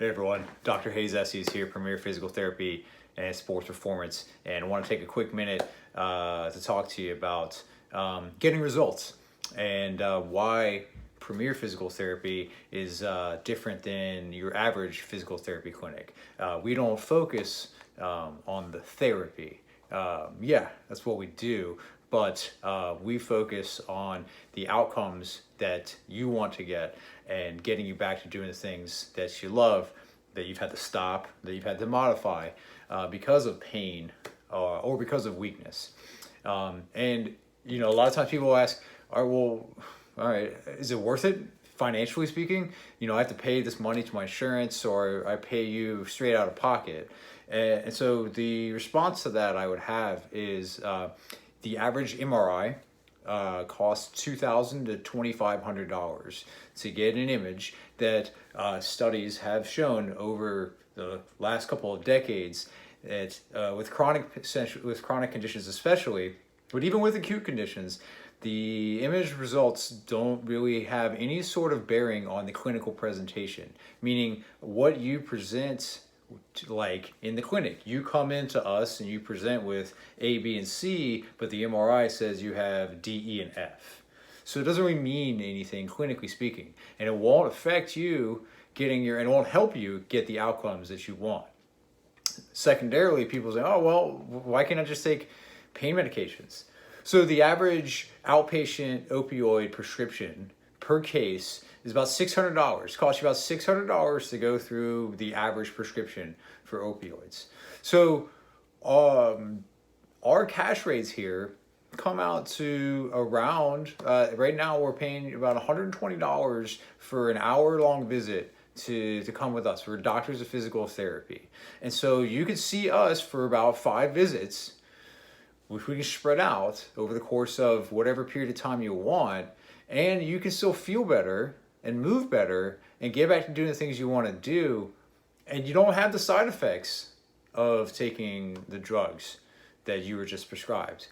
Hey everyone, Dr. Estes here, Premier Physical Therapy and Sports Performance, and I want to take a quick minute to talk to you about getting results and why Premier Physical Therapy is different than your average physical therapy clinic. We don't focus on the therapy. Yeah, that's what we do, but we focus on the outcomes that you want to get and getting you back to doing the things that you love, that you've had to stop, that you've had to modify because of pain or because of weakness. And you know, a lot of times people ask, all right, is it worth it financially speaking? You know, I have to pay this money to my insurance, or I pay you straight out of pocket. And so the response to that I would have is the average MRI costs $2,000 to $2,500 to get an image that studies have shown over the last couple of decades that with chronic conditions especially, but even with acute conditions, the image results don't really have any sort of bearing on the clinical presentation, meaning what you present like in the clinic. You come into us and you present with A, B, and C, but the MRI says you have D, E, and F. So it doesn't really mean anything clinically speaking, and it won't affect you and it won't help you get the outcomes that you want. Secondarily, people say, oh, well, why can't I just take pain medications? So the average outpatient opioid prescription per case is about $600. Costs you about $600 to go through the average prescription for opioids. So our cash rates here come out to around, right now we're paying about $120 for an hour-long visit to come with us. We're doctors of physical therapy. And so you could see us for about 5 visits, which we can spread out over the course of whatever period of time you want, and you can still feel better and move better and get back to doing the things you want to do, and you don't have the side effects of taking the drugs that you were just prescribed.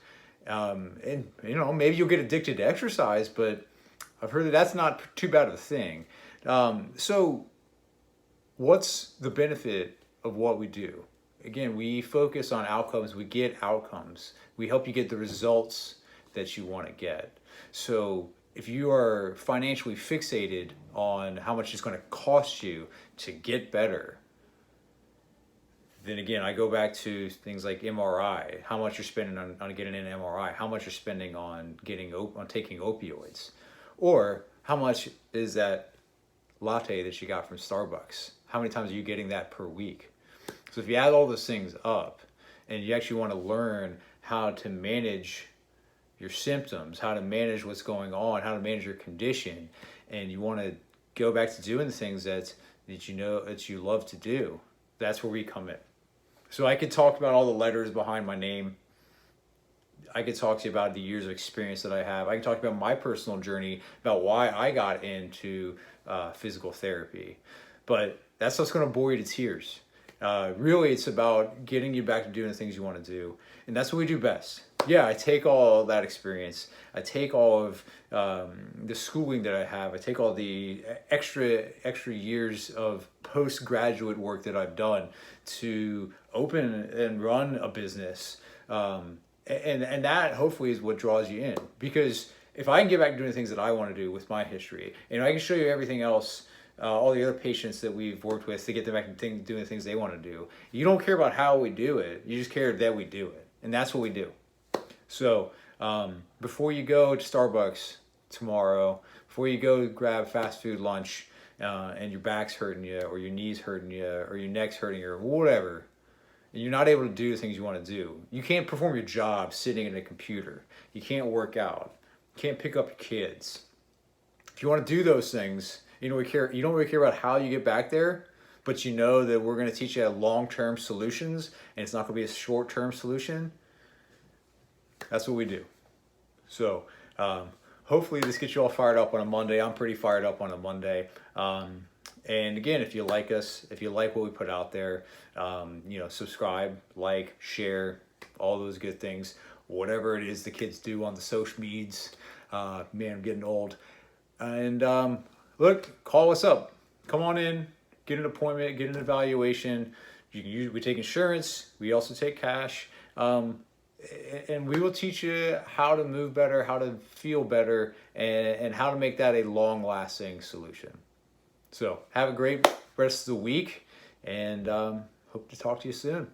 And you know, maybe you'll get addicted to exercise, but I've heard that that's not too bad of a thing. So what's the benefit of what we do? Again, we focus on outcomes, we get outcomes. We help you get the results that you want to get. So if you are financially fixated on how much it's going to cost you to get better, then again, I go back to things like MRI, how much you're spending on getting an MRI, how much you're spending on taking opioids, or how much is that latte that you got from Starbucks? How many times are you getting that per week? So if you add all those things up and you actually want to learn how to manage your symptoms, how to manage what's going on, how to manage your condition, and you want to go back to doing the things that you know that you love to do, that's where we come in. So I could talk about all the letters behind my name. I could talk to you about the years of experience that I have. I can talk about my personal journey, about why I got into physical therapy. But that's what's going to bore you to tears. Really, it's about getting you back to doing the things you want to do. And that's what we do best. Yeah, I take all that experience. I take all of the schooling that I have. I take all the extra years of postgraduate work that I've done to open and run a business. And that hopefully is what draws you in. Because if I can get back to doing the things that I want to do with my history, and I can show you everything else, all the other patients that we've worked with to get them back to doing the things they want to do. You don't care about how we do it. You just care that we do it. And that's what we do. So before you go to Starbucks tomorrow, before you go grab fast food lunch and your back's hurting you, or your knee's hurting you, or your neck's hurting you, or whatever, and you're not able to do the things you want to do. You can't perform your job sitting at a computer. You can't work out. You can't pick up your kids. If you want to do those things, you don't really care about how you get back there, but you know that we're going to teach you long-term solutions, and it's not going to be a short-term solution. That's what we do. So hopefully this gets you all fired up on a Monday. I'm pretty fired up on a Monday. And again, if you like us, if you like what we put out there, subscribe, like, share, all those good things. Whatever it is the kids do on the social medias. Man, I'm getting old. And look, call us up. Come on in. get an appointment, get an evaluation. We take insurance. We also take cash. And we will teach you how to move better, how to feel better, and how to make that a long-lasting solution. So have a great rest of the week, and hope to talk to you soon.